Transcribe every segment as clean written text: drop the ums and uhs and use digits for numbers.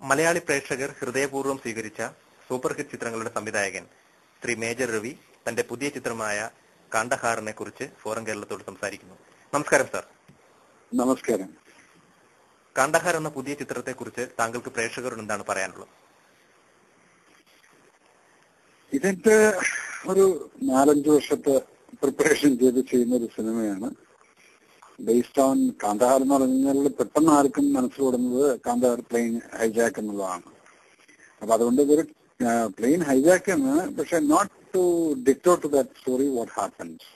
മലയാളി പ്രേക്ഷകർ ഹൃദയപൂർവ്വം സ്വീകരിച്ച സൂപ്പർ ഹിറ്റ് ചിത്രങ്ങളുടെ സംവിധായകൻ ശ്രീ മേജർ രവി തന്റെ പുതിയ ചിത്രമായ കാണ്ഡഹാറിനെ കുറിച്ച് ഫോറം കേരളത്തോട് സംസാരിക്കുന്നു. നമസ്കാരം സാർ. നമസ്കാരം. കാണ്ഡഹാർ എന്ന പുതിയ ചിത്രത്തെ കുറിച്ച് താങ്കൾക്ക് പ്രേക്ഷകരോട് എന്താണ് പറയാനുള്ളത്? ഇതിന്റെ ഒരു 4-5 വർഷത്തെ പ്രിപ്പറേഷൻ ചെയ്ത് ചെയ്യുന്ന ഒരു സിനിമയാണ്. ബേസ്ഡ് ഓൺ കാണ്ഡഹാർ എന്ന് പറഞ്ഞാൽ പെട്ടെന്ന് ആർക്കും മനസ്സിലോടുന്നത് കാണ്ഡഹാർ പ്ലെയിൻ ഹൈജാക്ക് എന്നുള്ളതാണ്. അപ്പൊ അതുകൊണ്ട് ഇതൊരു പ്ലെയിൻ ഹൈജാക്ക് എന്ന്, പക്ഷെ നോട്ട് ടു ഡിക്റ്റോ to that story what happens.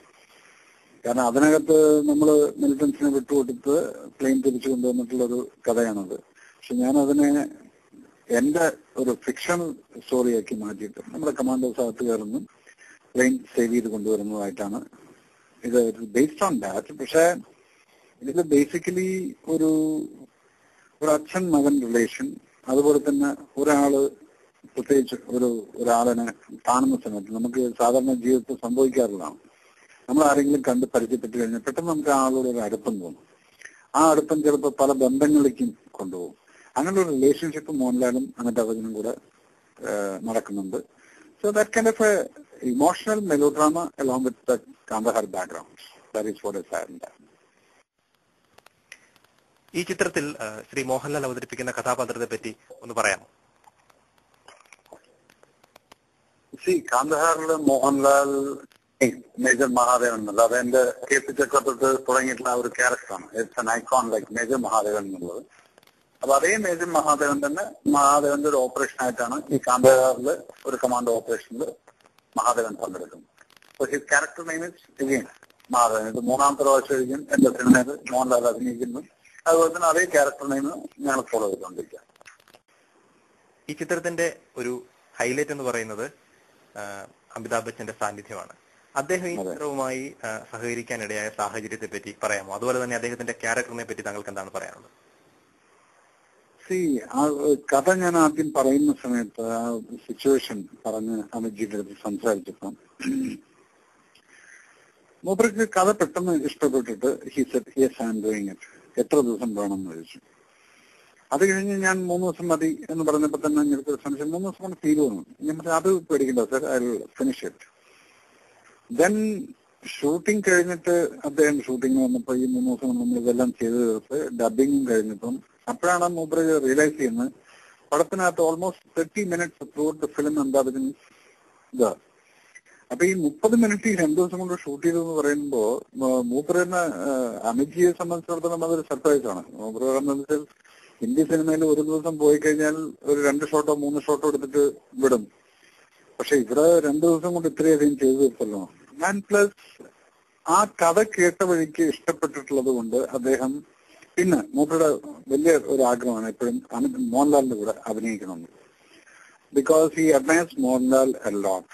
കാരണം അതിനകത്ത് നമ്മൾ മിലിറ്റൻസിനെ വിട്ടുകൊടുത്ത് പ്ലെയിൻ തിരിച്ചു കൊണ്ടുവന്നിട്ടുള്ളൊരു കഥയാണത്. പക്ഷെ ഞാൻ അതിനെ എന്റെ ഒരു ഫിക്ഷൻ സ്റ്റോറിയാക്കി മാറ്റിയിട്ട് നമ്മുടെ കമാൻഡോസ് അകത്ത് കയറുന്നു, പ്ലെയിൻ സേവ് ചെയ്ത് കൊണ്ടുവരുന്നതായിട്ടാണ് ഇത് ബേസ്ഡ് ഓൺ ദാറ്റ്. പക്ഷെ ഇതിൽ ബേസിക്കലി ഒരു അച്ഛൻ മകൻ റിലേഷൻ, അതുപോലെ തന്നെ ഒരാള് പ്രത്യേകിച്ച് ഒരാളിനെ കാണുന്ന സമയത്ത് നമുക്ക് സാധാരണ ജീവിതത്തിൽ സംഭവിക്കാറുള്ളതാണ്. നമ്മൾ ആരെങ്കിലും കണ്ട് പരിചയപ്പെട്ട് കഴിഞ്ഞാൽ പെട്ടെന്ന് നമുക്ക് ആ ആളോട് ഒരു അടുപ്പം തോന്നും. ആ അടുപ്പം ചിലപ്പോൾ പല ബന്ധങ്ങളിലേക്കും കൊണ്ടുപോകും. അങ്ങനെയുള്ള ഒരു റിലേഷൻഷിപ്പ് മോഹൻലാലും അങ്ങനത്തെ അവചനം കൂടെ നടക്കുന്നുണ്ട്. So that kind of A emotional melodrama along with the Kandahar background. That is what is happening. ഈ ചിത്രത്തിൽ ശ്രീ മോഹൻലാൽ അവതരിപ്പിക്കുന്ന കഥാപാത്രത്തെ പറ്റി ഒന്ന് പറയാമോ? കാണ്ഡഹാറിൽ മോഹൻലാൽ മേജർ മഹാദേവൻ എന്നുള്ളത് അതെന്റെ KP ചക്രവർത്തി തുടങ്ങിയിട്ടുള്ള ഒരു ക്യാരക്ടറാണ്. It's an icon like major Mahadevan എന്നുള്ളത്. അപ്പൊ അതേ മേജർ മഹാദേവൻ തന്നെ മഹാദേവന്റെ ഒരു ഓപ്പറേഷൻ ആയിട്ടാണ് ഈ കാണ്ഡഹാറില് ഒരു കമാൻഡോ ഓപ്പറേഷനിൽ മഹാദേവൻ പങ്കെടുക്കുന്നത്. അപ്പൊ his character name is again Mahadevan. ഇത് 3-ാമത്തെ പ്രാവശ്യം എന്റെ സിനിമയിൽ മോഹൻലാൽ അഭിനയിക്കുന്നു. അതുപോലെ തന്നെ അതേ ക്യാരക്ടർ നെയിം ഞങ്ങൾ ഫോളോ ചെയ്തുകൊണ്ടിരിക്കുക. ഈ ചിത്രത്തിന്റെ ഒരു ഹൈലൈറ്റ് എന്ന് പറയുന്നത് അമിതാഭ് ബച്ചന്റെ സാന്നിധ്യമാണ്. അദ്ദേഹം ഈ ചിത്രവുമായി സഹകരിക്കാനിടയായ സാഹചര്യത്തെ പറ്റി പറയാമോ? അതുപോലെ തന്നെ അദ്ദേഹത്തിന്റെ ക്യാരക്ടറിനെ പറ്റി താങ്കൾക്ക് എന്താണ് പറയാനുള്ളത്? ആ കഥ ഞാൻ ആദ്യം പറയുന്ന സമയത്ത് ആ സിറ്റുവേഷൻ പറഞ്ഞ് അമിത്ജിയുടെ അടുത്ത് സംസാരിച്ചപ്പം മൂപ്പർക്ക് കഥ പെട്ടെന്ന് ഇഷ്ടപ്പെട്ടിട്ട് he said yes I am doing it, എത്ര ദിവസം വേണമെന്ന് ചോദിച്ചു. അത് കഴിഞ്ഞ് ഞാൻ 3 ദിവസം മതി എന്ന് പറഞ്ഞപ്പോൾ തന്നെ എനിക്ക് സംശയം 3 ദിവസം കൊണ്ട് തീരുവന്നു. ഞാൻ പറഞ്ഞു അത് പേടിക്കണ്ട sir, I will finish it. Then shooting കഴിഞ്ഞിട്ട് അദ്ദേഹം ഷൂട്ടിംഗ് വന്നപ്പോ ഈ 3 ദിവസം നമ്മൾ ഇതെല്ലാം ചെയ്ത് തീർത്ത് ഡബിങ്ങും കഴിഞ്ഞപ്പം അപ്പോഴാണ് മൂപ്പര് റിയലൈസ് ചെയ്യുന്നത് പടത്തിനകത്ത് almost 30 minutes through the film എന്താ ഇതാ. അപ്പൊ ഈ 30 മിനിറ്റ് ഈ 2 ദിവസം കൊണ്ട് ഷൂട്ട് ചെയ്തെന്ന് പറയുമ്പോ മൂപ്പര് തന്നെ അമിത്ജിയെ സംബന്ധിച്ചിടത്തോളം അതൊരു സർപ്രൈസ് ആണ്. മൂപ്പര് പറയുന്നത് ഹിന്ദി സിനിമയിൽ ഒരു ദിവസം പോയി കഴിഞ്ഞാൽ ഒരു 2 ഷോട്ടോ 3 ഷോട്ടോ എടുത്തിട്ട് വിടും. പക്ഷെ ഇവിടെ 2 ദിവസം കൊണ്ട് ഇത്രയധികം ചെയ്തു തീർത്തല്ലോ. ആൻഡ് പ്ലസ് ആ കഥ കേട്ട വഴിക്ക് ഇഷ്ടപ്പെട്ടിട്ടുള്ളത് കൊണ്ട് അദ്ദേഹം പിന്നെ മൂപ്പരുടെ വലിയ ഒരു ആഗ്രഹമാണ് എപ്പോഴും മോഹൻലാലിന്റെ കൂടെ അഭിനയിക്കണമെന്ന്. ബിക്കോസ് ഈ അഡ്മയർസ് മോഹൻലാൽ എ ലോട്ട്.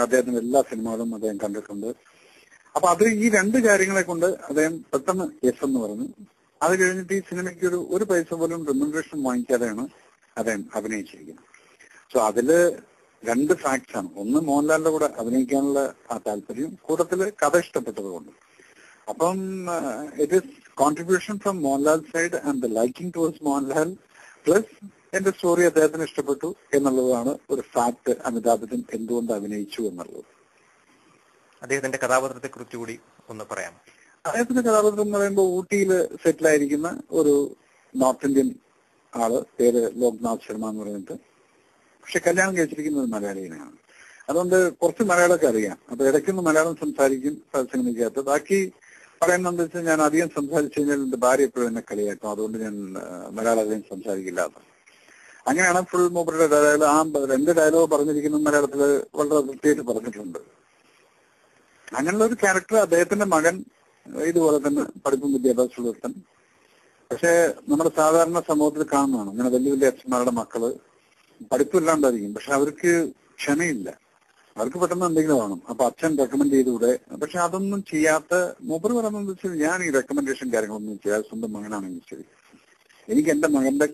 അദ്ദേഹത്തിന്റെ എല്ലാ സിനിമകളും അദ്ദേഹം കണ്ടിട്ടുണ്ട്. അപ്പൊ അത് ഈ 2 കാര്യങ്ങളെ കൊണ്ട് അദ്ദേഹം പെട്ടെന്ന് യെസ് എന്ന് പറഞ്ഞു. അത് കഴിഞ്ഞിട്ട് ഈ സിനിമയ്ക്ക് ഒരു പൈസ പോലും റെമ്യൂണറേഷൻ വാങ്ങിക്കാതെയാണ് അദ്ദേഹം അഭിനയിച്ചിരിക്കുന്നത്. സോ അതില് 2 ഫാക്ട്സ് ആണ്. ഒന്ന് മോഹൻലാലിന്റെ കൂടെ അഭിനയിക്കാനുള്ള ആ താല്പര്യം, കൂട്ടത്തില് കഥ ഇഷ്ടപ്പെട്ടതുകൊണ്ട്. അപ്പം it is contribution from Mohanlal side and the liking towards Mohanlal plus എന്റെ സ്റ്റോറി അദ്ദേഹത്തിന് ഇഷ്ടപ്പെട്ടു എന്നുള്ളതാണ് ഒരു ഫാക്ട്. അമിതാഭ് ബച്ചൻ എന്തുകൊണ്ട് അഭിനയിച്ചു എന്നുള്ളത്. അദ്ദേഹത്തിന്റെ കഥാപാത്രത്തെ കുറിച്ച് കൂടി ഒന്ന് പറയാം. അദ്ദേഹത്തിന്റെ കഥാപാത്രം എന്ന് പറയുമ്പോൾ ഊട്ടിയിൽ സെറ്റിൽ ആയിരിക്കുന്ന ഒരു നോർത്ത് ഇന്ത്യൻ ആള്, പേര് ലോക്നാഥ് ശർമ്മ എന്ന് പറഞ്ഞിട്ട്. പക്ഷെ കല്യാണം കഴിച്ചിരിക്കുന്ന ഒരു മലയാളിയാണ്. അതുകൊണ്ട് കുറച്ച് മലയാളമൊക്കെ അറിയാം. അപ്പൊ ഇടയ്ക്കൊന്ന് മലയാളം സംസാരിക്കും സിനിമയ്ക്കകത്ത്. ബാക്കി പറയുന്നത് വെച്ചാൽ ഞാൻ അധികം സംസാരിച്ചു കഴിഞ്ഞാൽ എന്റെ ഭാര്യ എപ്പോഴും എന്നെ കളിയാക്കും. അതുകൊണ്ട് ഞാൻ മലയാളം അധികം സംസാരിക്കില്ല. അങ്ങനെയാണ് ഫുൾ മൂപ്പരുടെ ഡയലോഗ്. ആ 2 ഡയലോഗ് പറഞ്ഞിരിക്കുന്ന മലയാളത്തില് വളരെ വൃത്തിയായിട്ട് പറഞ്ഞിട്ടുണ്ട്. അങ്ങനെയുള്ള ഒരു ക്യാരക്ടർ. അദ്ദേഹത്തിന്റെ മകൻ ഇതുപോലെ തന്നെ പഠിപ്പും വിദ്യാഭ്യാസമുള്ള ഒരുത്തൻ. പക്ഷെ നമ്മുടെ സാധാരണ സമൂഹത്തിൽ കാണുന്നതാണ് അങ്ങനെ വലിയ വലിയ അച്ഛന്മാരുടെ മക്കള് പഠിപ്പില്ലാണ്ടായിരിക്കും, പക്ഷെ അവർക്ക് ക്ഷമയില്ല. അവർക്ക് പെട്ടെന്ന് എന്തെങ്കിലും വേണം. അപ്പൊ അച്ഛൻ റെക്കമെൻഡ് ചെയ്തുകൂടെ? പക്ഷെ അതൊന്നും ചെയ്യാത്ത മൂപ്പർ പറയുന്നത് വെച്ചാൽ ഞാൻ ഈ റെക്കമെൻഡേഷൻ കാര്യങ്ങളൊന്നും ചെയ്യാതെ സ്വന്തം മകനാണെങ്കിൽ ശരി, എനിക്ക് എന്റെ മകന്റെ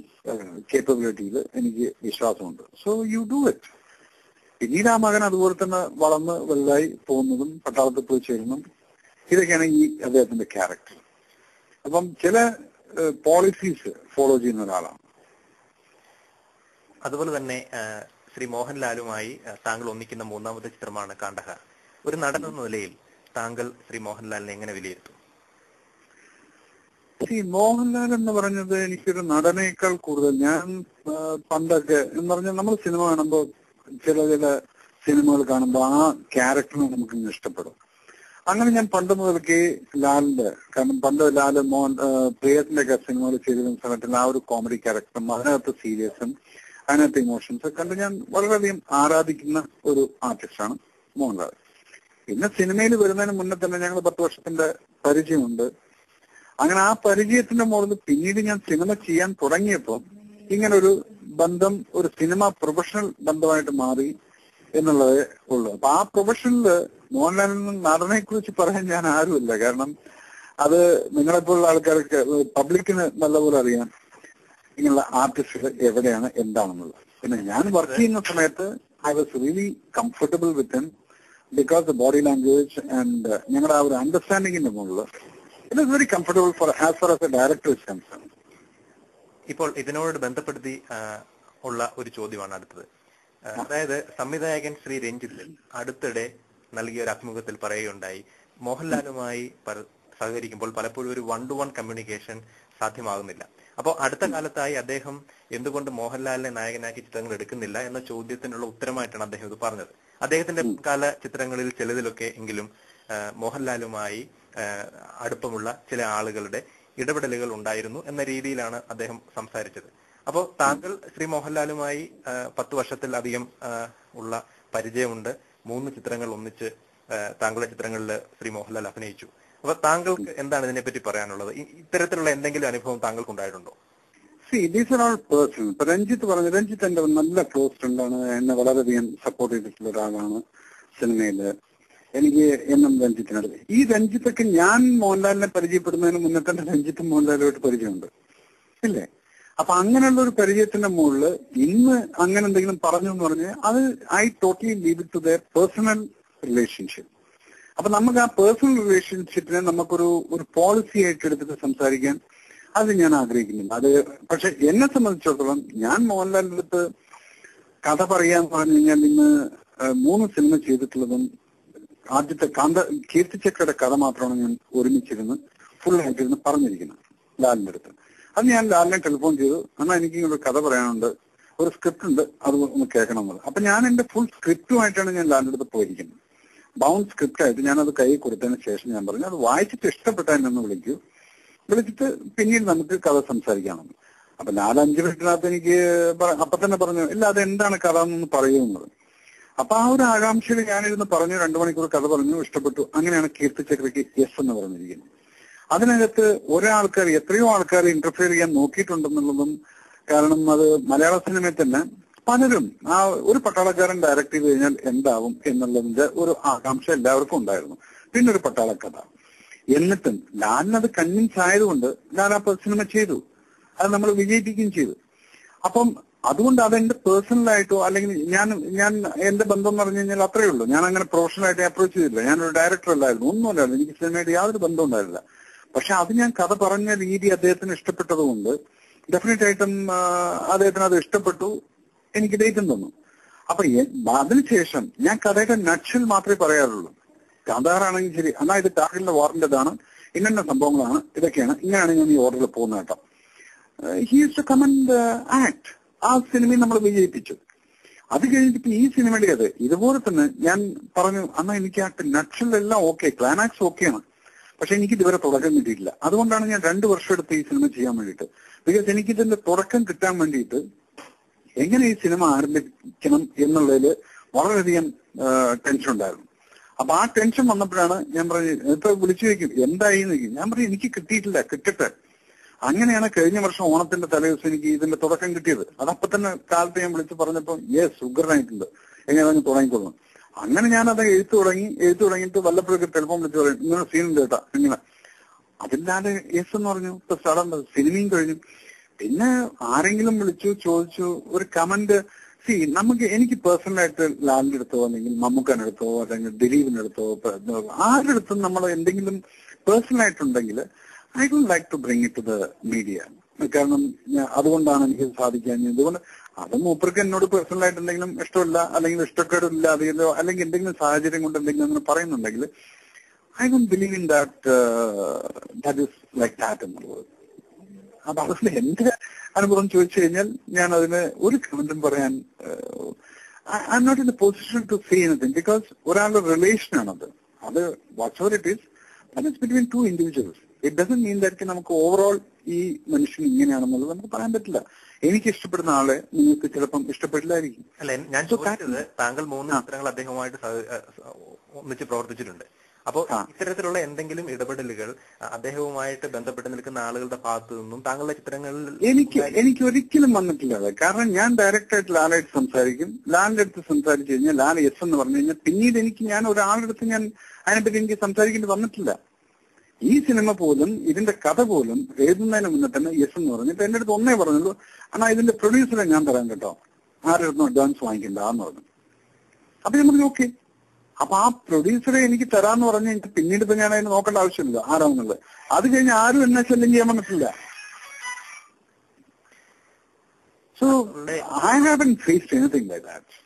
കേപ്പബിലിറ്റിയിൽ എനിക്ക് വിശ്വാസമുണ്ട്. So you do it. പിന്നീട് ആ മകൻ അതുപോലെ തന്നെ വളർന്ന് വലുതായി പോകുന്നതും പട്ടാളത്തിൽ പോയി ചേരുന്നതും ഇതൊക്കെയാണ് ഈ അദ്ദേഹത്തിന്റെ ക്യാരക്ടർ. അപ്പം ചില പോളിസീസ് ഫോളോ ചെയ്യുന്ന ഒരാളാണ്. അതുപോലെ തന്നെ ശ്രീ മോഹൻലാലുമായി താങ്കൾ ഒന്നിക്കുന്ന മൂന്നാമത്തെ ചിത്രമാണ് കാണ്ടഹാർ. ഒരു നടൻ എന്ന നിലയിൽ താങ്കൾ ശ്രീ മോഹൻലാലിനെ എങ്ങനെ വിലയിരുത്തും? മോഹൻലാൽ എന്ന് പറഞ്ഞത് എനിക്കൊരു നടനേക്കാൾ കൂടുതൽ, ഞാൻ പണ്ടൊക്കെ എന്ന് പറഞ്ഞാൽ നമ്മൾ സിനിമ കാണുമ്പോൾ ചില സിനിമകൾ കാണുമ്പോൾ ആ ക്യാരക്ടറിനെ നമുക്ക് ഇഷ്ടപ്പെടും. അങ്ങനെ ഞാൻ പണ്ട് മുതൽക്ക് ലാലിന്റെ, കാരണം പണ്ട് ലാല് പ്രിയത്തിന്റെ ഒക്കെ സിനിമകൾ ചെയ്തിരുന്ന സമയത്ത് ആ ഒരു കോമഡി ക്യാരക്ടറും അതിനകത്ത് സീരിയസും അതിനകത്ത് ഇമോഷൻസ് കണ്ട് ഞാൻ വളരെയധികം ആരാധിക്കുന്ന ഒരു ആർട്ടിസ്റ്റാണ് മോഹൻലാൽ. പിന്നെ സിനിമയിൽ വരുന്നതിന് മുന്നേ തന്നെ ഞങ്ങൾ 10 വർഷത്തിന്റെ പരിചയമുണ്ട്. അങ്ങനെ ആ പരിചയത്തിന്റെ മുകളിൽ പിന്നീട് ഞാൻ സിനിമ ചെയ്യാൻ തുടങ്ങിയപ്പോൾ ഇങ്ങനെ ഒരു ബന്ധം ഒരു സിനിമ പ്രൊഫഷണൽ ബന്ധമായിട്ട് മാറി എന്നുള്ളതേ ഉള്ളൂ. അപ്പൊ ആ പ്രൊഫഷനില് മോഹൻലാലിന് നടനെ കുറിച്ച് പറയാൻ ഞാൻ ആരുമില്ല. കാരണം അത് നിങ്ങളെപ്പോലുള്ള ആൾക്കാർക്ക് പബ്ലിക്കിന് നല്ലപോലെ അറിയാം ഇങ്ങനെയുള്ള ആർട്ടിസ്റ്റുകൾ എവിടെയാണ് എന്താണെന്നുള്ളത്. പിന്നെ ഞാൻ വർക്ക് ചെയ്യുന്ന സമയത്ത് I was really comfortable with him because the body language and ഞങ്ങളുടെ ആ ഒരു അണ്ടർസ്റ്റാൻഡിങ്ങിന്റെ മുകളിൽ it is very comfortable for as far as A director is concern. ഇപ്പോൾ ഇതിനോട് ബന്ധപ്പെടുത്തി ഉള്ള ഒരു ചോദ്യമാണ് അടുത്തത്. അതായത് സംവിധായകൻ ശ്രീ രഞ്ജിത്ത് അടുത്തിടെ നൽകിയ ഒരു അഭിമുഖത്തിൽ പറയുകയുണ്ടായി, മോഹൻലാലുമായി സഹകരിക്കുമ്പോൾ പലപ്പോഴും ഒരു 1-to-1 കമ്മ്യൂണിക്കേഷൻ സാധ്യമാകുന്നില്ല. അപ്പോൾ അടുത്ത കാലത്തായി അദ്ദേഹം എന്തുകൊണ്ട് മോഹൻലാലിനെ നായകനാക്കി ചിത്രങ്ങൾ എടുക്കുന്നില്ല എന്ന ചോദ്യത്തിനുള്ള ഉത്തരമായിട്ടാണ് അദ്ദേഹം ഇത് പറഞ്ഞത്. അദ്ദേഹത്തിന്റെ കാല ചിത്രങ്ങളിൽ ചിലതിലൊക്കെ എങ്കിലും മോഹൻലാലുമായി അടുപ്പമുള്ള ചില ആളുകളുടെ ഇടപെടലുകൾ ഉണ്ടായിരുന്നു എന്ന രീതിയിലാണ് അദ്ദേഹം സംസാരിച്ചത്. അപ്പോൾ താങ്കൾ ശ്രീ മോഹൻലാലുമായി 10 വർഷത്തിലധികം ഉള്ള പരിചയമുണ്ട്. 3 ചിത്രങ്ങൾ ഒന്നിച്ച് താങ്കളുടെ ചിത്രങ്ങളിൽ ശ്രീ മോഹൻലാൽ അഭിനയിച്ചു. അപ്പൊ താങ്കൾക്ക് എന്താണ് ഇതിനെപ്പറ്റി പറയാനുള്ളത്? ഇത്തരത്തിലുള്ള എന്തെങ്കിലും അനുഭവം താങ്കൾക്ക് ഉണ്ടായിട്ടുണ്ടോ? These are all personal. ഇപ്പൊ രഞ്ജിത്ത് പറഞ്ഞു, രഞ്ജിത്ത് എന്റെ നല്ല ക്ലോസ് ഫ്രണ്ടാണ്, എന്നെ വളരെയധികം സപ്പോർട്ട് ചെയ്തിട്ടുള്ള ഒരാളാണ് സിനിമയില്. എനിക്ക് എന്നും രഞ്ജിത്തിനടുത്ത് ഈ രഞ്ജിത്തൊക്കെ ഞാൻ മോഹൻലാലിനെ പരിചയപ്പെടുന്നതിന് മുന്നേ തന്നെ രഞ്ജിത്തും മോഹൻലാലുമായിട്ട് പരിചയമുണ്ട് ഇല്ലേ? അപ്പൊ അങ്ങനെയുള്ള ഒരു പരിചയത്തിന്റെ മുകളിൽ ഇന്ന് അങ്ങനെ എന്തെങ്കിലും പറഞ്ഞു എന്ന് പറഞ്ഞ് അത് I totally leave it to their personal relationship. അപ്പൊ നമുക്ക് ആ പേഴ്സണൽ റിലേഷൻഷിപ്പിനെ നമുക്കൊരു പോളിസി ആയിട്ട് എടുത്തിട്ട് സംസാരിക്കാൻ അത് ഞാൻ ആഗ്രഹിക്കുന്നില്ല. അത് പക്ഷെ എന്നെ സംബന്ധിച്ചിടത്തോളം ഞാൻ മോഹൻലാലിന്റെ അടുത്ത് കഥ പറയാന്ന് പറഞ്ഞു കഴിഞ്ഞാൽ ഇന്ന് 3 സിനിമ ചെയ്തിട്ടുള്ളതും ആദ്യത്തെ കീർത്തിച്ചക്രയുടെ കഥ മാത്രമാണ് ഞാൻ ഒരുമിച്ചിരുന്ന് ഫുള്ളായിട്ടിരുന്ന് പറഞ്ഞിരിക്കുന്നത് ലാലിന്റെ അടുത്ത്. അത് ഞാൻ ലാലിനെ ടെലിഫോൺ ചെയ്തു, എന്നാൽ എനിക്ക് ഇങ്ങനെ ഒരു കഥ പറയാനുണ്ട്, ഒരു സ്ക്രിപ്റ്റ് ഉണ്ട്, അത് ഒന്ന് കേൾക്കണം എന്നുള്ളത്. അപ്പൊ ഞാൻ എന്റെ ഫുൾ സ്ക്രിപ്റ്റുമായിട്ടാണ് ഞാൻ ലാലിന്റെ അടുത്ത് പോയിരിക്കുന്നത്. ബൗണ്ട് സ്ക്രിപ്റ്റ് ആയിട്ട് ഞാനത് കൈ കൊടുത്തതിന് ശേഷം ഞാൻ പറഞ്ഞു അത് വായിച്ചിട്ട് ഇഷ്ടപ്പെട്ടാൽ എന്നെ വിളിച്ചിട്ട് പിന്നീട് നമുക്ക് കഥ സംസാരിക്കാമെന്ന്. അപ്പൊ 4-5 മിനിറ്റിനകത്ത് എനിക്ക് അപ്പൊ തന്നെ പറഞ്ഞു ഇല്ല അതെന്താണ് കഥ എന്നൊന്ന് പറയുന്നത്. അപ്പൊ ആ ഒരു ആകാംക്ഷയിൽ ഞാനിരുന്ന് പറഞ്ഞു, 2 മണിക്കൂർ കഥ പറഞ്ഞു, ഇഷ്ടപ്പെട്ടു. അങ്ങനെയാണ് കീർത്തിച്ചക്രയ്ക്ക് യെസ് എന്ന് പറഞ്ഞിരിക്കുന്നത്. അതിനകത്ത് എത്രയോ ആൾക്കാർ ഇന്റർഫിയർ ചെയ്യാൻ നോക്കിയിട്ടുണ്ടെന്നുള്ളതും, കാരണം അത് മലയാള സിനിമയിൽ തന്നെ പലരും ആ ഒരു പട്ടാളക്കാരൻ ഡയറക്ട് ചെയ്ത് കഴിഞ്ഞാൽ എന്താവും എന്നുള്ളതിന്റെ ഒരു ആകാംക്ഷ എല്ലാവർക്കും ഉണ്ടായിരുന്നു. പിന്നെ ഒരു പട്ടാളക്കഥ. എന്നിട്ടും ലാലിനത് കൺവിൻസ് ആയതുകൊണ്ട് ലാൽ ആ സിനിമ ചെയ്തു, അത് നമ്മൾ വിജയിപ്പിക്കുകയും ചെയ്തു. അപ്പം അതുകൊണ്ട് അതെന്റെ പേഴ്സണലായിട്ടോ അല്ലെങ്കിൽ ഞാൻ എന്റെ ബന്ധം എന്ന് പറഞ്ഞു കഴിഞ്ഞാൽ അത്രയേ ഉള്ളൂ. ഞാൻ അങ്ങനെ പ്രൊഫഷണലായിട്ട് അപ്രോച്ച് ചെയ്തില്ല. ഞാനൊരു ഡയറക്ടർ അല്ലായിരുന്നു, ഒന്നുമല്ലായിരുന്നു, എനിക്ക് സിനിമയായിട്ട് യാതൊരു ബന്ധം ഉണ്ടായിരുന്നില്ല. പക്ഷെ അത് ഞാൻ കഥ പറഞ്ഞ രീതി അദ്ദേഹത്തിന് ഇഷ്ടപ്പെട്ടതുകൊണ്ട് ഡെഫിനറ്റ് ആയിട്ടും അദ്ദേഹത്തിന് അത് ഇഷ്ടപ്പെട്ടു, എനിക്ക് ഡേറ്റും തന്നു. അപ്പൊ അതിനുശേഷം ഞാൻ കഥയുടെ നട്ഷൽ മാത്രമേ പറയാറുള്ളൂ. കാന്താറാണെങ്കിൽ ശരി, എന്നാൽ ഇത് ടാർഗറ്റിന്റെ വാറിന്റേതാണ്, ഇന്ന സംഭവങ്ങളാണ്, ഇതൊക്കെയാണ്, ഇങ്ങനെയാണ് ഞാൻ ഈ ഓർഡറിൽ പോകുന്ന കേട്ടോ. He is to come and act. ആ സിനിമയിൽ നമ്മൾ വിജയിപ്പിച്ചു. അത് കഴിഞ്ഞിട്ട് ഈ സിനിമയുടെ ഇതുപോലെ തന്നെ ഞാൻ പറഞ്ഞു, എന്നാൽ എനിക്ക് ആ നട്ഷലെല്ലാം ഓക്കെ, ക്ലൈമാക്സ് ഓക്കെയാണ്, പക്ഷെ എനിക്ക് ഇതുവരെ തുടക്കം കിട്ടിയിട്ടില്ല. അതുകൊണ്ടാണ് ഞാൻ 2 വർഷം എടുത്ത് ഈ സിനിമ ചെയ്യാൻ വേണ്ടിയിട്ട്. ബിക്കോസ് എനിക്കിതിന്റെ തുടക്കം കിട്ടാൻ വേണ്ടിയിട്ട് എങ്ങനെ ഈ സിനിമ ആരംഭിക്കണം എന്നുള്ളതിൽ വളരെയധികം ടെൻഷൻ ഉണ്ടായിരുന്നു. അപ്പൊ ആ ടെൻഷൻ വന്നപ്പോഴാണ് ഞാൻ പറഞ്ഞു, ഇപ്പൊ വിളിച്ചു ചോദിക്കും എന്തായി നിൽക്കും. ഞാൻ പറഞ്ഞു എനിക്ക് കിട്ടിയിട്ടില്ല, കിട്ടട്ടെ. അങ്ങനെയാണ് കഴിഞ്ഞ വർഷം ഓണത്തിന്റെ തലേദിവസം എനിക്ക് ഇതിന്റെ തുടക്കം കിട്ടിയത്. അതപ്പൊ തന്നെ കാലത്ത് ഞാൻ വിളിച്ച് പറഞ്ഞപ്പോ യെസ് ഉഗ്രനായിട്ടുണ്ട്, എങ്ങനെ തുടങ്ങിക്കൊള്ളണം. അങ്ങനെ ഞാനത് എഴുത്തു തുടങ്ങിയിട്ട് വല്ലപ്പോഴൊക്കെ ടെലിഫോൺ വിളിച്ച് പറയും ഇങ്ങനെ സീനുണ്ട് കേട്ടാ, ഇങ്ങനെ. അതില്ലാതെ യെസ് എന്ന് പറഞ്ഞു. ഇപ്പൊ സ്ഥലം സിനിമയും കഴിഞ്ഞു. പിന്നെ ആരെങ്കിലും വിളിച്ചു ചോദിച്ചു ഒരു കമന്റ്. എനിക്ക് പേഴ്സണലായിട്ട് ലാലിന്റെ അടുത്തോ അല്ലെങ്കിൽ മമ്മൂക്കാന്റെ അടുത്തോ അല്ലെങ്കിൽ ദിലീപിന്റെ അടുത്തോ ആരുടെ അടുത്തും നമ്മൾ എന്തെങ്കിലും പേഴ്സണൽ ആയിട്ടുണ്ടെങ്കിൽ I don't like to bring it to the media. കാരണം അതുകൊണ്ടാണ് എനിക്ക് സാധിക്കാൻ. അതുകൊണ്ട് അത് മൂപ്പർക്ക് എന്നോട് പേഴ്സണലായിട്ട് എന്തെങ്കിലും ഇഷ്ടമില്ല, അല്ലെങ്കിൽ ഇഷ്ടക്കേടില്ല, അല്ലെങ്കിൽ എന്തെങ്കിലും സാഹചര്യം കൊണ്ട് എന്തെങ്കിലും അങ്ങനെ പറയുന്നുണ്ടെങ്കിൽ I don't believe in that is like that എന്നുള്ളത്. അപ്പൊ അതുകൊണ്ട് എന്റെ അനുഭവം ചോദിച്ചു കഴിഞ്ഞാൽ ഞാൻ അതിന് ഒരു കമന്റും പറയാൻ I am not in the position to say anything, because ഒരാളുടെ റിലേഷൻ ആണത്. അത് whatever it is, that is between two individuals. It doesn't mean that നമുക്ക് ഓവറോൾ ഈ മനുഷ്യൻ ഇങ്ങനെയാണെന്നുള്ളത് നമുക്ക് പറയാൻ പറ്റില്ല. എനിക്ക് ഇഷ്ടപ്പെടുന്ന ആളെ നിങ്ങൾക്ക് ചിലപ്പം ഇഷ്ടപ്പെട്ടില്ലായിരിക്കും. അല്ല, ഞാൻ ചോദിച്ചത് താങ്കൾ 3 ചിത്രങ്ങൾ അദ്ദേഹവുമായിട്ട് ഒന്നിച്ച് പ്രവർത്തിച്ചിട്ടുണ്ട്. അപ്പോൾ ഇത്തരത്തിലുള്ള എന്തെങ്കിലും ഇടപെടലുകൾ അദ്ദേഹവുമായിട്ട് ബന്ധപ്പെട്ട് നിൽക്കുന്ന ആളുകളുടെ ഭാഗത്തു നിന്നും താങ്കളുടെ ചിത്രങ്ങളിൽ എനിക്ക് ഒരിക്കലും വന്നിട്ടില്ല അത്. കാരണം ഞാൻ ഡയറക്റ്റ് ആയിട്ട് ലാലായിട്ട് സംസാരിക്കും. ലാലിന്റെ അടുത്ത് സംസാരിച്ചു കഴിഞ്ഞാൽ ലാൽ യെസ് എന്ന് പറഞ്ഞു കഴിഞ്ഞാൽ പിന്നീട് ഞാൻ ഒരാളുടെ അടുത്ത് ഞാൻ അതിനെപ്പറ്റി എനിക്ക് സംസാരിക്കേണ്ടി വന്നിട്ടില്ല. ഈ സിനിമ പോലും ഇതിന്റെ കഥ പോലും എഴുതുന്നതിന് മുന്നേ തന്നെ യെസ് എന്ന് പറഞ്ഞിട്ട് എന്റെ അടുത്ത് ഒന്നേ പറഞ്ഞുള്ളൂ, എന്നാ ഇതിന്റെ പ്രൊഡ്യൂസറെ ഞാൻ തരാം കേട്ടോ, ആരും അഡ്വാൻസ് വാങ്ങിക്കണ്ട എന്ന് പറഞ്ഞു. അപ്പൊ ഞാൻ പറഞ്ഞു ഓക്കെ. അപ്പൊ ആ പ്രൊഡ്യൂസറെ എനിക്ക് തരാന്ന് പറഞ്ഞ് എനിക്ക് പിന്നീട് ഇപ്പൊ ഞാൻ അതിന് നോക്കേണ്ട ആവശ്യമില്ല ആരാണെന്നുള്ളത്. അത് കഴിഞ്ഞ് ആരും എന്നെ ശല്യം ചെയ്യാൻ പറ്റില്ല. So I haven't faced anything like that.